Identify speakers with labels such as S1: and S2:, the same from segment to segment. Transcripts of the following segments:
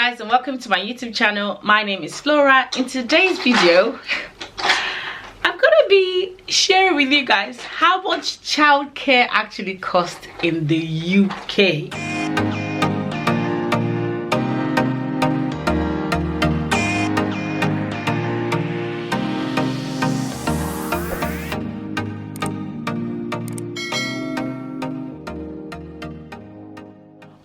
S1: guys, and welcome to my YouTube channel. My name is Flora. In today's video I'm gonna be sharing with you guys how much childcare actually costs in the UK.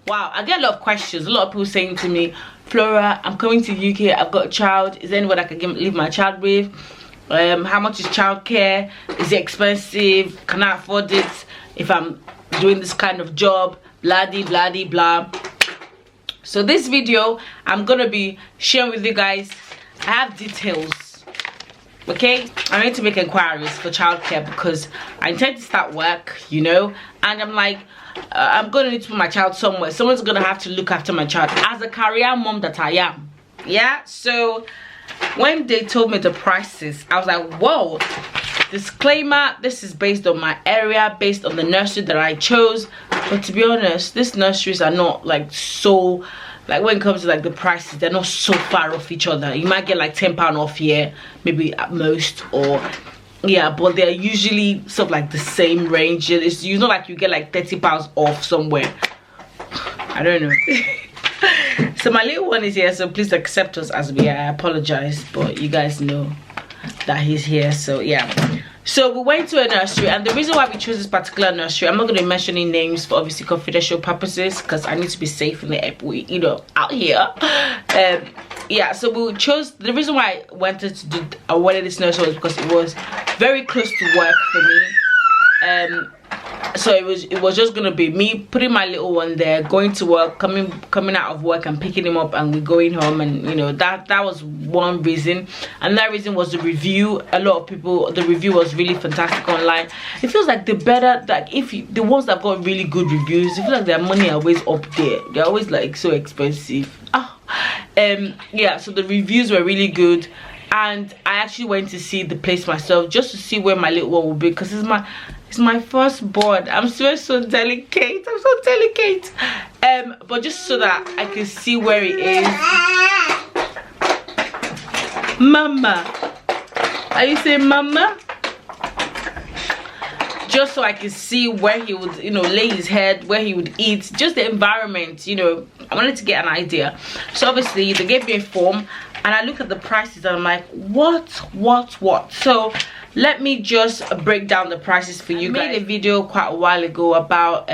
S1: Wow, I get a lot of questions. A lot of people saying to me, Flora, I'm coming to the UK, I've got a child. Is there anyone I can leave my child with? How much is childcare? Is it expensive? Can I afford it if I'm doing this kind of job? Blah blah blah. So this video, I'm gonna be sharing with you guys. I have details. Okay, I need to make inquiries for childcare because I intend to start work, you know, and I'm like, I'm gonna need to put my child somewhere. Someone's gonna have to look after my child as a career mom that I am. Yeah, so when they told me the prices, I was like, whoa. Disclaimer, this is based on my area, based on the nursery that I chose, but to be honest, these nurseries are not like so, like when it comes to like the prices, they're not so far off each other. You might get like £10 off here, maybe at most, or yeah, but they're usually sort of like the same range. It's not like you get like £30 off somewhere. I don't know. So my little one is here, so please accept us as we are. I apologize, but you guys know that he's here. So yeah, so we went to a nursery, and the reason why we chose this particular nursery, I'm not going to be mentioning names for obviously confidential purposes because I need to be safe in the, you know, out here. Yeah, so we chose, the reason why I wanted to do, I wanted this nursery was because it was very close to work for me. So it was just gonna be me putting my little one there, going to work, coming out of work and picking him up, and we're going home. And you know, that was one reason. And that reason was the review. A lot of people, the review was really fantastic online. It feels like the better, like the ones that got really good reviews, it feels like their money are always up there. They're always like so expensive. Yeah, so the reviews were really good, and I actually went to see the place myself just to see where my little one would be, because it's my firstborn. I'm so delicate. I'm so delicate. But just so that I can see where it is. Mama, are you saying mama? Just so I can see where he would, you know, lay his head, where he would eat, just the environment, you know. I wanted to get an idea. So obviously they gave me a form, and I look at the prices and I'm like, what? So let me just break down the prices for you guys. I made a video quite a while ago about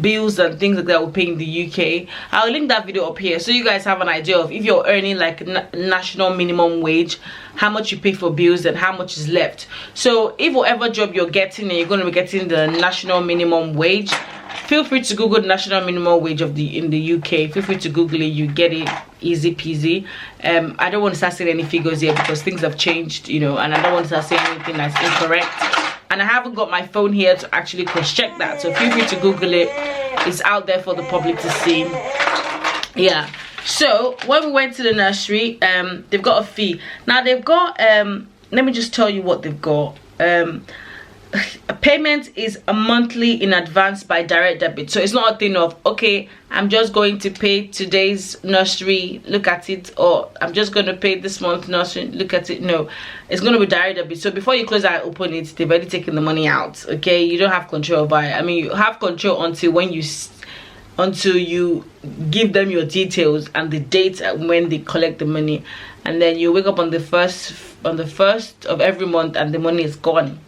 S1: bills and things like that we pay in the UK. I'll link that video up here so you guys have an idea of if you're earning like national minimum wage, how much you pay for bills and how much is left. So if whatever job you're getting and you're going to be getting the national minimum wage, feel free to Google the national minimum wage in the UK. Feel free to Google it, you get it easy peasy. I don't want to start saying any figures here because things have changed, you know, and I don't want to start saying anything that's incorrect. And I haven't got my phone here to actually cross-check that, so feel free to Google it. It's out there for the public to see. Yeah, so when we went to the nursery, they've got a fee. Now they've got let me just tell you what they've got. A payment is a monthly in advance by direct debit. So it's not a thing of, okay, I'm just going to pay today's nursery, look at it, or I'm just going to pay this month nursery, look at it. No, it's going to be direct debit. So before you close and open it, they've already taken the money out. Okay, you don't have control over it. I mean, you have control until you give them your details and the date when they collect the money, and then you wake up on the first of every month and the money is gone.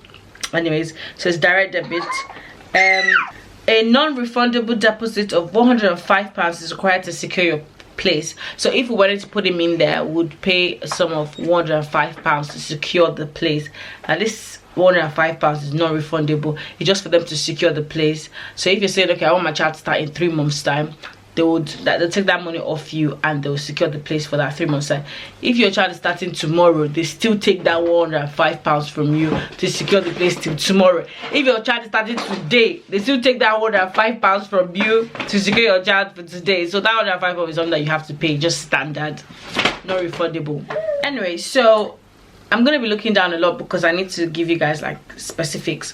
S1: Anyways, so it's direct debit. A non-refundable deposit of £105 is required to secure your place. So if we wanted to put him in there, we would pay a sum of £105 to secure the place. And this £105 is not refundable. It's just for them to secure the place. So if you're saying, okay, I want my child to start in 3 months time, they'll take that money off you and they'll secure the place for that 3 months time. If your child is starting tomorrow, they still take that £105 from you to secure the place till tomorrow. If your child is starting today, they still take that £105 from you to secure your child for today. So that £105 is something that you have to pay, just standard, not refundable. Anyway, so I'm gonna be looking down a lot because I need to give you guys like specifics.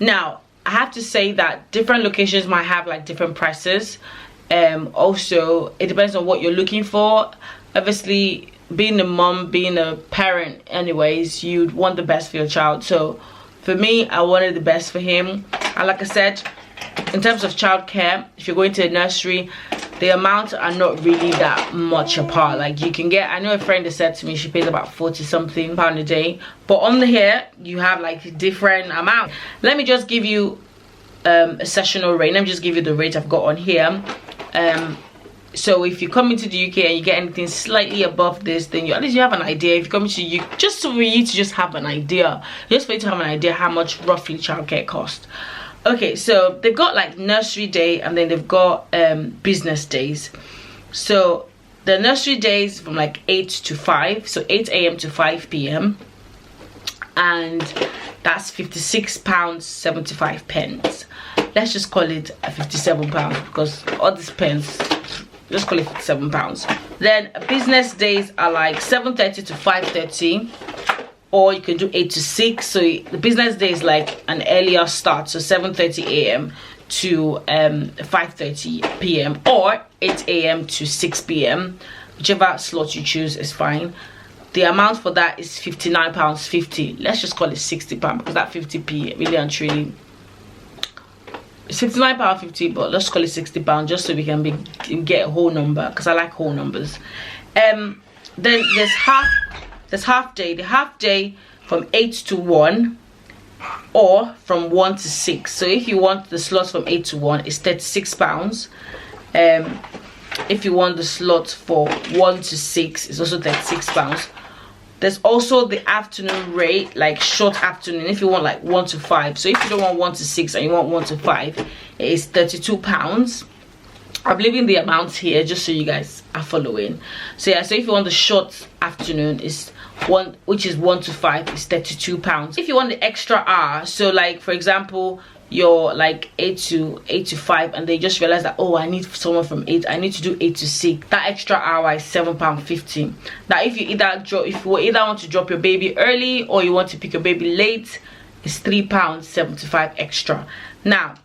S1: Now I have to say that different locations might have like different prices. Also it depends on what you're looking for. Obviously, being a mom, being a parent anyways, you'd want the best for your child. So for me, I wanted the best for him. And like I said, in terms of childcare, if you're going to a nursery, the amounts are not really that much apart. Like you can get, I know a friend that said to me she pays about 40 something pound a day, but on the here you have like different amount. Let me just give you a sessional rate. Let me just give you the rate I've got on here. So if you come into the UK and you get anything slightly above this, then at least you have an idea. If you come into UK, just so for you to just have an idea, just for you to have an idea how much roughly childcare costs. Okay, so they've got like nursery day, and then they've got business days. So the nursery days from like 8 to 5, so 8 a.m. to 5 p.m. and that's £56.75. Let's just call it £57 because all these pence, just call it £57. Then business days are like 7:30 to 5:30, or you can do 8 to 6. So the business day is like an earlier start, so 7:30 a.m. to 5:30 p.m. or 8 a.m. to 6 p.m. whichever slot you choose is fine. The amount for that is £59.50. Let's just call it £60 because that 50p really and truly, it's £59.50, but let's call it £60 just so we can get a whole number, because I like whole numbers. Then there's half day. The half day from 8 to 1 or from 1 to 6. So if you want the slots from 8 to 1, it's £36. If you want the slot for 1 to 6, it's also £36. There's also the afternoon rate, like short afternoon, if you want like 1 to 5. So if you don't want 1 to 6 and you want 1 to 5, it is £32. I'm leaving the amounts here just so you guys are following. So yeah, so if you want the short afternoon, is one, which is 1 to 5, is £32. If you want the extra hour, so like for example, you're like 8 to 5 and they just realize that, oh, I need someone from 8, I need to do 8 to 6, that extra hour is £7.50. Now if you either want to drop your baby early or you want to pick your baby late, it's £3.75 extra. Now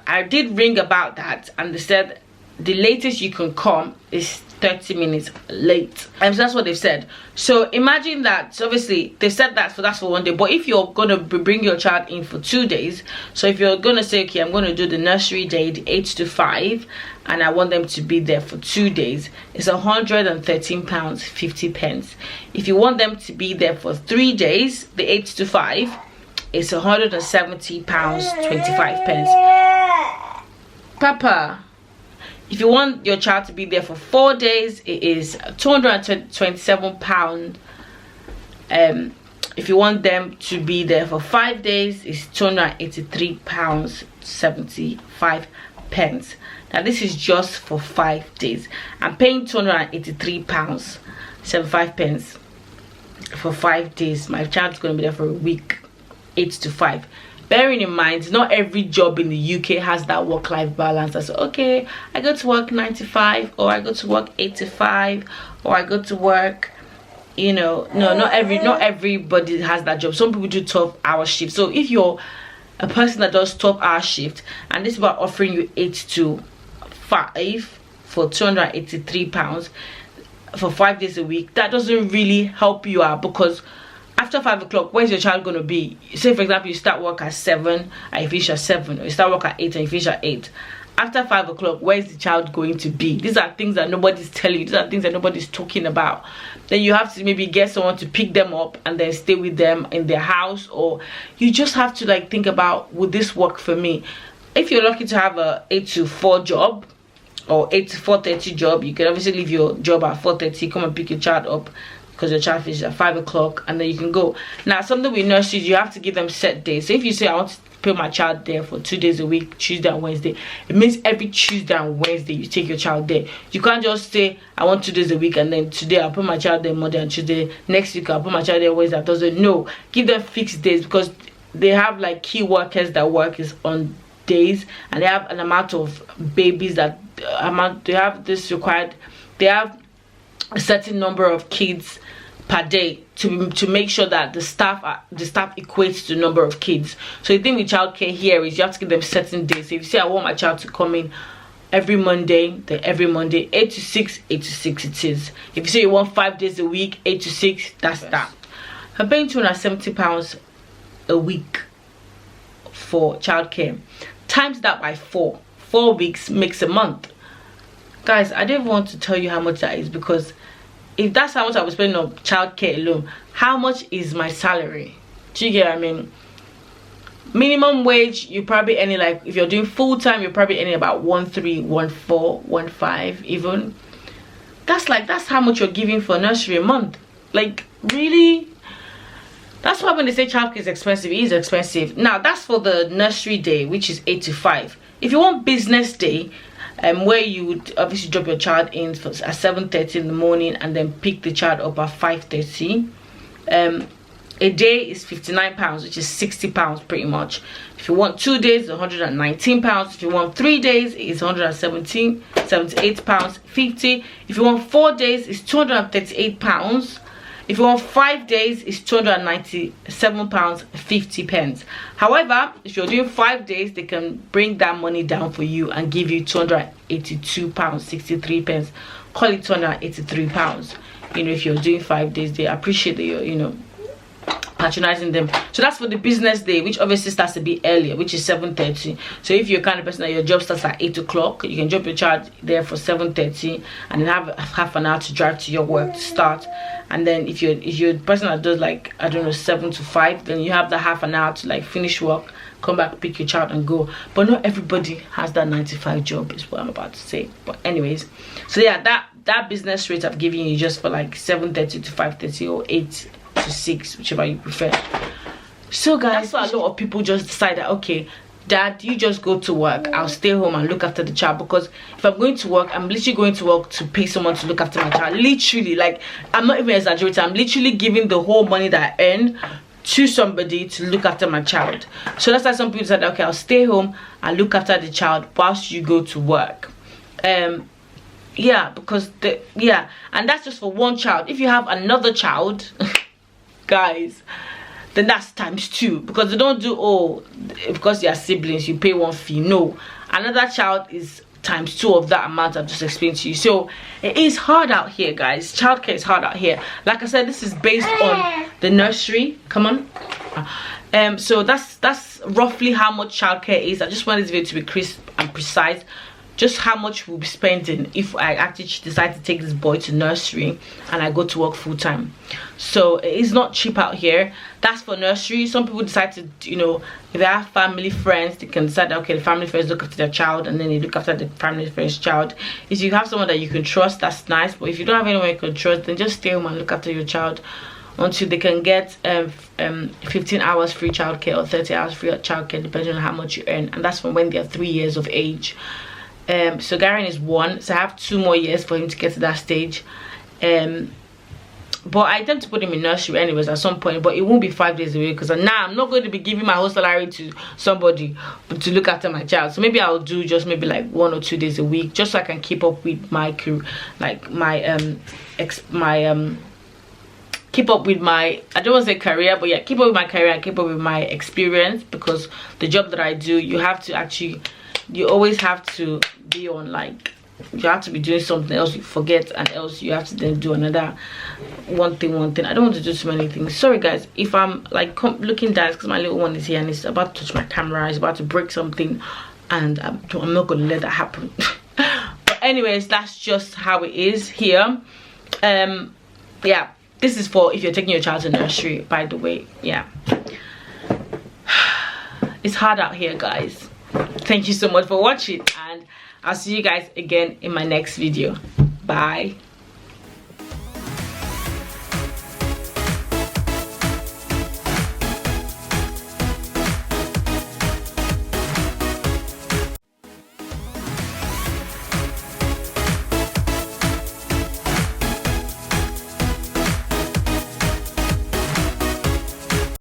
S1: I did ring about that and they said the latest you can come is 30 minutes late, and so that's what they've said. So imagine that. So obviously they said that's for 1 day, but if you're gonna bring your child in for 2 days, so if you're gonna say, okay, I'm gonna do the nursery day, the 8 to 5, and I want them to be there for 2 days, it's £113.50. If you want them to be there for 3 days, the 8 to 5, it's £170.25. Papa, if you want your child to be there for 4 days, it is £227. If you want them to be there for 5 days, it's £283.75. Now this is just for 5 days. I'm paying £283.75 for 5 days. My child's going to be there for a week, 8 to 5. Bearing in mind, not every job in the UK has that work-life balance. I say, okay, I go to work 9 to 5, or I go to work 8 to 5, or I go to work, you know, no, not everybody has that job. Some people do 12-hour shifts. So if you're a person that does 12-hour shift and this is about offering you 8 to 5 for £283 for 5 days a week, that doesn't really help you out, because after 5 o'clock, where's your child going to be? Say for example, you start work at 7 and you finish at 7, or you start work at 8 and you finish at 8. After 5 o'clock, where's the child going to be? These are things that nobody's telling you. These are things that nobody's talking about. Then you have to maybe get someone to pick them up and then stay with them in their house, or you just have to like think about, would this work for me? If you're lucky to have a 8 to 4 job or 8 to 4:30 job, you can obviously leave your job at 4:30, come and pick your child up because your child finishes at 5 o'clock, and then you can go. Now something with nurseries, you have to give them set days. So if you say I want to put my child there for 2 days a week, Tuesday and Wednesday, it means every Tuesday and Wednesday you take your child there. You can't just say I want 2 days a week and then today I'll put my child there Monday and Tuesday, next week I'll put my child there Wednesday and Thursday. No, give them fixed days, because they have like key workers that work is on days, and they have an amount of babies that they have this required, they have a certain number of kids per day to make sure that the staff equates to the number of kids. So the thing with childcare here is you have to give them certain days. So if you say I want my child to come in every Monday, then every Monday, 8 to 6, 8 to 6 it is. If you say you want 5 days a week, 8 to 6, that's that. I'm paying £270 a week for childcare. Times that by 4 weeks makes a month. Guys, I don't want to tell you how much that is, because if that's how much I was spending on childcare alone, how much is my salary? Do you get what I mean? Minimum wage, you probably earning, like, if you're doing full-time, you're probably earning about 1.3, 1.4, 1.5 even. That's how much you're giving for nursery a month. Like, really? That's why when they say childcare is expensive, it is expensive. Now, that's for the nursery day, which is 8 to 5. If you want business day, where you would obviously drop your child in at 7:30 in the morning and then pick the child up at 5:30, a day is £59, which is £60 pretty much. If you want 2 days, £119. If you want 3 days, it's £178, 50. If you want 4 days, it's £238. If you want 5 days, it's £297, 50 pence. However, if you're doing 5 days, they can bring that money down for you and give you £282, 63 pence. Call it £283. You know, if you're doing 5 days, they appreciate that you're, you know, patronizing them. So that's for the business day, which obviously starts a bit earlier, which is 7:30. So if you're the kind of person that your job starts at 8 o'clock, you can drop your child there for 7:30 and then have half an hour to drive to your work to start. And then if you're the person that does, like, I don't know, 7 to 5, then you have the half an hour to, like, finish work, come back, pick your child and go. But not everybody has that 9 to 5 job, is what I'm about to say. But anyways, so yeah, that business rate I've given you just for like 7:30 to 5:30 or 8 to 6, whichever you prefer. So guys, that's why a lot of people just decide that, okay, Dad, you just go to work, I'll stay home and look after the child. Because if I'm going to work, I'm literally going to work to pay someone to look after my child. Literally, like, I'm not even exaggerating, I'm literally giving the whole money that I earn to somebody to look after my child. So that's why some people said, okay, I'll stay home and look after the child whilst you go to work. Yeah, because and that's just for one child. If you have another child guys, then that's ×2, because they don't do, oh, because you are siblings you pay one fee. No, another child is ×2 of that amount I've just explained to you. So it is hard out here, guys. Childcare is hard out here. Like I said, this is based on the nursery. Come on. So that's roughly how much childcare is. I just want this video to be crisp and precise, just how much we'll be spending if I actually decide to take this boy to nursery and I go to work full-time. So it's not cheap out here. That's for nursery. Some people decide to, you know, if they have family friends, they can decide that, okay, the family friends look after their child and then they look after the family friend's child. If you have someone that you can trust, that's nice. But if you don't have anyone you can trust, then just stay home and look after your child until they can get 15 hours free childcare or 30 hours free childcare, depending on how much you earn. And that's from when they're 3 years of age. So Garen is 1, so I have 2 more years for him to get to that stage. But I intend to put him in nursery anyways at some point, but it won't be 5 days a week, because now I'm not going to be giving my whole salary to somebody to look after my child. So maybe I'll do just maybe like 1 or 2 days a week, just so I can keep up with my like my keep up with my, I don't want to say career, but yeah, keep up with my career and keep up with my experience. Because the job that I do, you have to actually, you always have to be on, like, you have to be doing something else you forget, and else you have to then do another one thing. I don't want to do too many things. Sorry guys if I'm like looking down, because my little one is here and it's about to touch my camera, it's about to break something, and I'm not going to let that happen. But anyways, that's just how it is here. Yeah, this is for if you're taking your child to nursery, by the way. Yeah, it's hard out here, guys. Thank you so much for watching, and I'll see you guys again in my next video. Bye.